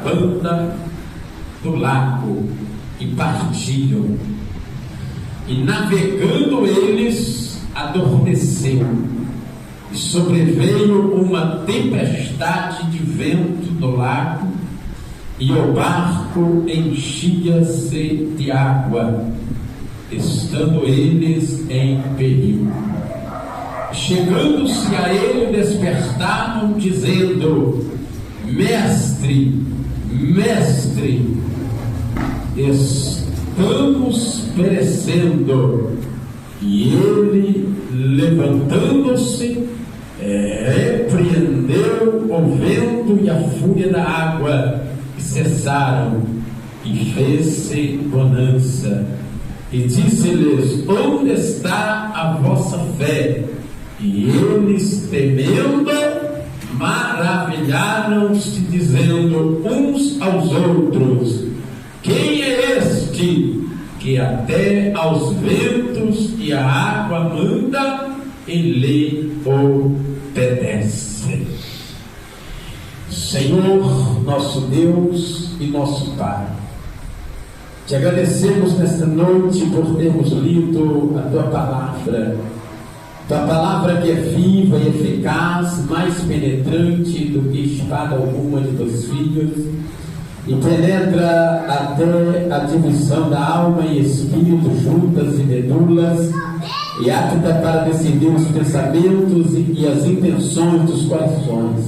banda do lago e partiram. E navegando eles, adormeceu, e sobreveio uma tempestade de vento no lago, e o barco enchia-se de água, estando eles em perigo. Chegando-se a ele, despertaram, dizendo: Mestre, Mestre, estamos perecendo. E ele, levantando-se, repreendeu o vento e a fúria da água, e cessaram, e fez-se bonança. E disse-lhes: Onde está a vossa fé? E eles, temendo, maravilharam-se, dizendo uns aos outros: Quem é este que até aos ventos e à água manda e lhe obedece? Senhor, nosso Deus e nosso Pai, te agradecemos nesta noite por termos lido a Tua Palavra que é viva e eficaz, mais penetrante do que espada alguma de dois filhos, e penetra até a divisão da alma e espírito, juntas e medulas, e apta para decidir os pensamentos e as intenções dos corações.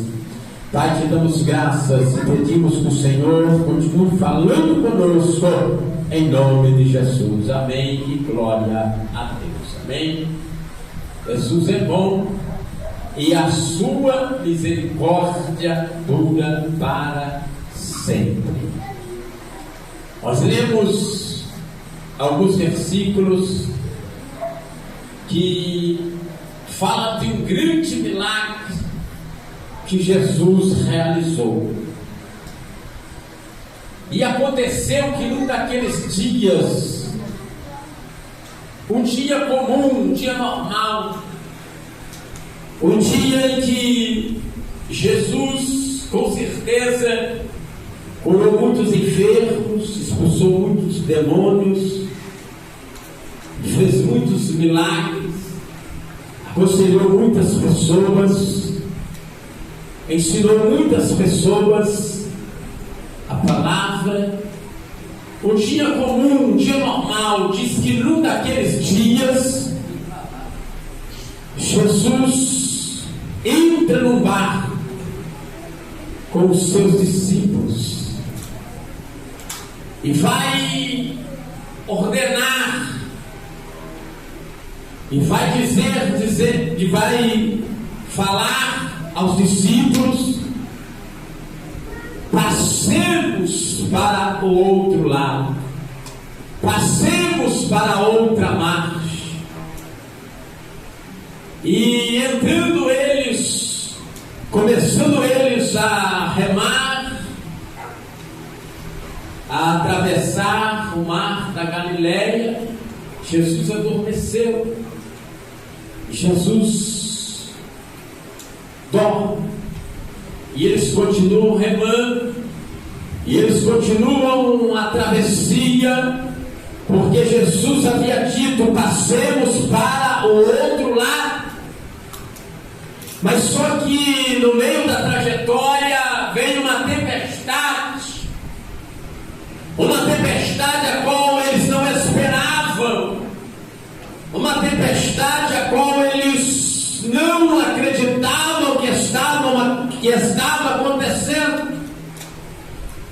Pai, te damos graças e pedimos que o Senhor continue falando conosco, em nome de Jesus. Amém e glória a Deus. Amém. Jesus é bom e a sua misericórdia dura para sempre. Nós lemos alguns versículos que falam de um grande milagre que Jesus realizou. E aconteceu que num daqueles dias, um dia comum, um dia normal, um dia em que Jesus, com certeza, curou muitos enfermos, expulsou muitos demônios, fez muitos milagres, aconselhou muitas pessoas, ensinou muitas pessoas a palavra. Um dia comum, um dia normal, diz que num daqueles dias, Jesus entra num barco com os seus discípulos e vai ordenar, e vai dizer, e vai falar aos discípulos: passemos para o outro lado, passemos para a outra margem. E entrando eles, começando eles a remar, a atravessar o mar da Galileia, Jesus adormeceu. Jesus dorme. E eles continuam remando, e eles continuam a travessia, porque Jesus havia dito: passemos para o outro lado. Mas só que no meio da trajetória vem uma tempestade a qual eles não esperavam, uma tempestade a qual eles não acreditavam que estava acontecendo,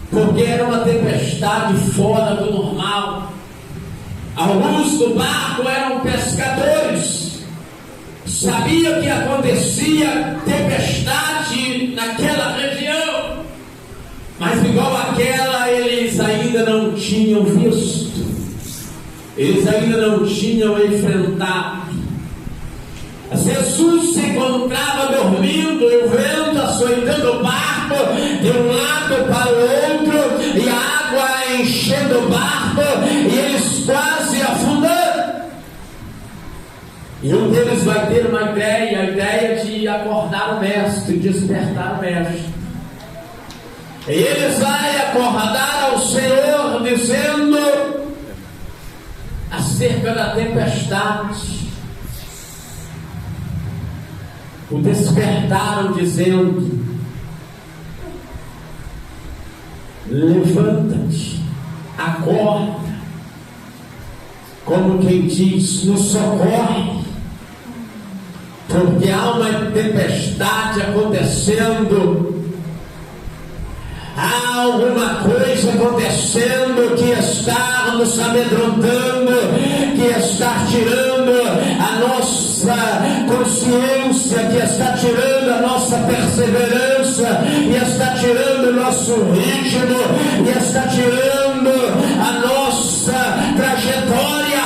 porque era uma tempestade fora do normal. Alguns do barco eram pescadores, sabiam que acontecia tempestade naquela região, mas igual àquela eles ainda não tinham visto, eles ainda não tinham enfrentado. Jesus se encontrava dormindo, e o vento açoitando o barco de um lado para o outro, e a água enchendo o barco, e eles quase afundando. E um deles vai ter uma ideia, a ideia de acordar o mestre, despertar o mestre. E ele vai acordar ao Senhor dizendo acerca da tempestade. O despertaram dizendo: levanta-te, acorda, como quem diz, nos socorre, porque há uma tempestade acontecendo, há alguma coisa acontecendo que está nos amedrontando, que está tirando a nossa consciência, que está tirando a nossa perseverança, e está tirando o nosso ritmo, e está tirando a nossa trajetória,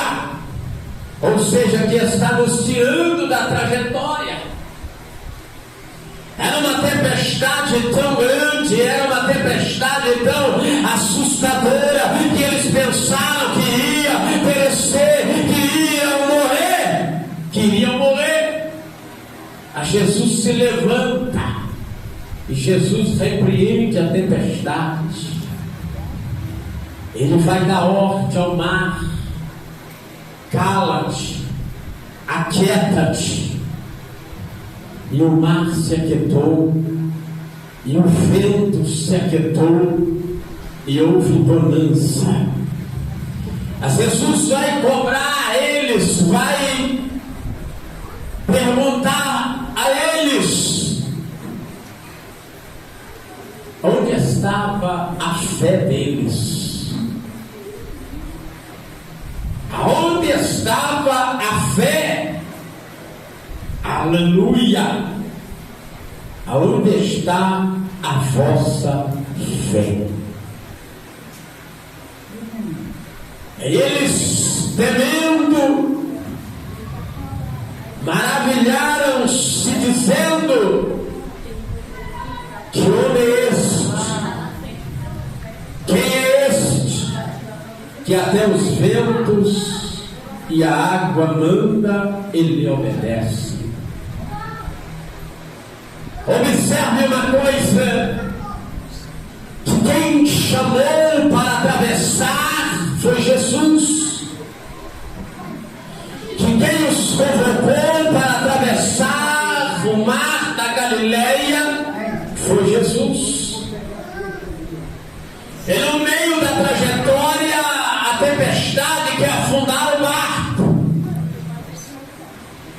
ou seja, que está nos tirando da trajetória. Era uma tempestade tão grande, era uma tempestade tão assustadora, que eles pensaram que ia perecer, que iriam morrer. A Jesus se levanta, e Jesus repreende a tempestade. Ele vai dar ordem ao mar: cala-te, aquieta-te. E o mar se aquietou, e o vento se aquietou, e houve bonança. Mas Jesus vai cobrar a eles, vai perguntar a eles onde estava a fé deles. Aonde estava a fé? Aleluia! Aonde está a vossa fé? Eles, temendo, maravilharam-se, dizendo: que homem é este? Quem é este? Que até os ventos e a água manda, ele obedece. Observe uma coisa: que quem chamou para atravessar foi Jesus, que quem os convocou para atravessar o mar da Galileia foi Jesus. E no meio da trajetória, a tempestade quer afundar o barco,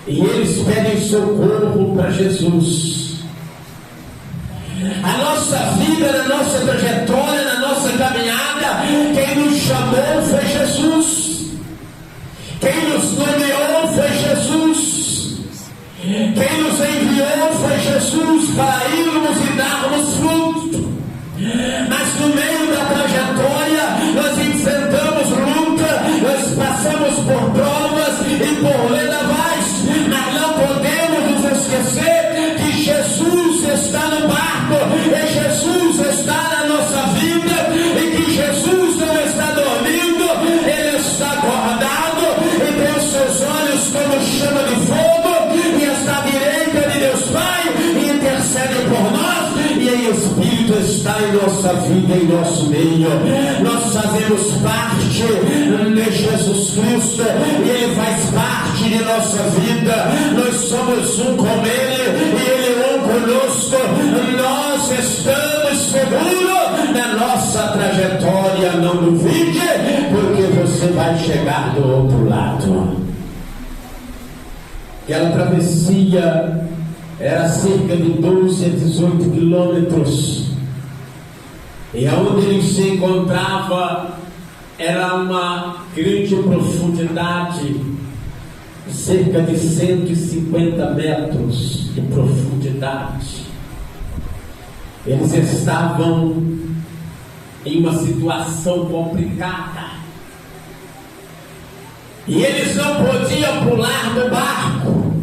e eles pedem socorro para Jesus. A nossa vida, na nossa trajetória, na nossa caminhada, quem nos chamou foi Jesus, quem nos nomeou foi Jesus, quem nos enviou foi Jesus para irmos e darmos fruto. Mas no meio da trajetória nós enfrentamos luta, nós passamos por provas e por vendavais, mas não podemos nos esquecer que Jesus está no barco, e Jesus está na nossa vida, e que Jesus não está dormindo, ele está acordado e tem os seus olhos como chama de fogo, e está à direita de Deus Pai e intercede por nós, e em Espírito está em nossa vida, em nosso meio. Nós fazemos parte de Jesus Cristo, e ele faz parte de nossa vida. Nós somos um com ele, e ele um conosco. Nós estamos seguros na nossa trajetória. Não duvide, porque você vai chegar do outro lado. Aquela travessia era cerca de 12 a 18 quilômetros, e aonde ele se encontrava era uma grande profundidade, cerca de 150 metros de profundidade. Eles estavam em uma situação complicada, e eles não podiam pular do barco,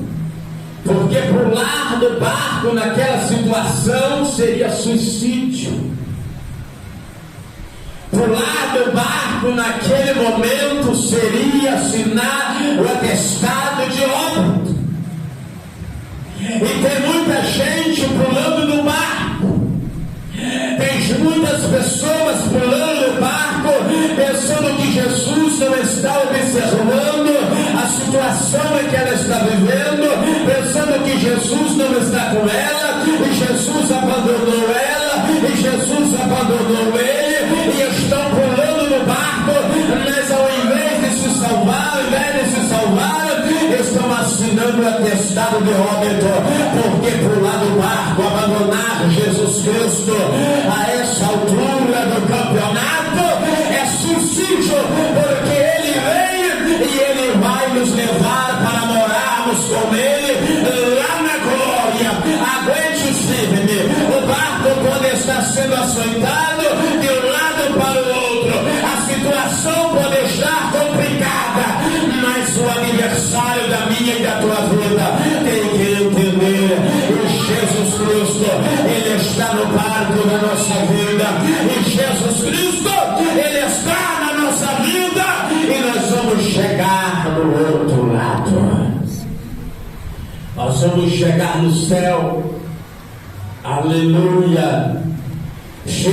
porque pular do barco naquela situação seria suicídio. Pular do barco naquele momento seria assinar o atestado de óbito. E tem muita gente pulando do barco, tem muitas pessoas vivendo, pensando que Jesus não está com ela, e Jesus abandonou ela, e Jesus abandonou ele, e estão pulando no barco, mas ao invés de se salvar, estão assinando o atestado de óbito, porque pular do barco, abandonar Jesus Cristo a essa altura do campeonato é suicídio, porque ele veio e ele vai nos levar para morarmos com ele lá na glória. Aguente firme, o barco pode estar sendo açoitado de um lado para o outro, a situação pode estar complicada, mas o aniversário da minha e da tua vida tem que entender que Jesus Cristo, ele está no barco da nossa vida, e Jesus Cristo, ele está na nossa vida, e nós vamos chegar no outro lado, nós vamos chegar no céu, aleluia.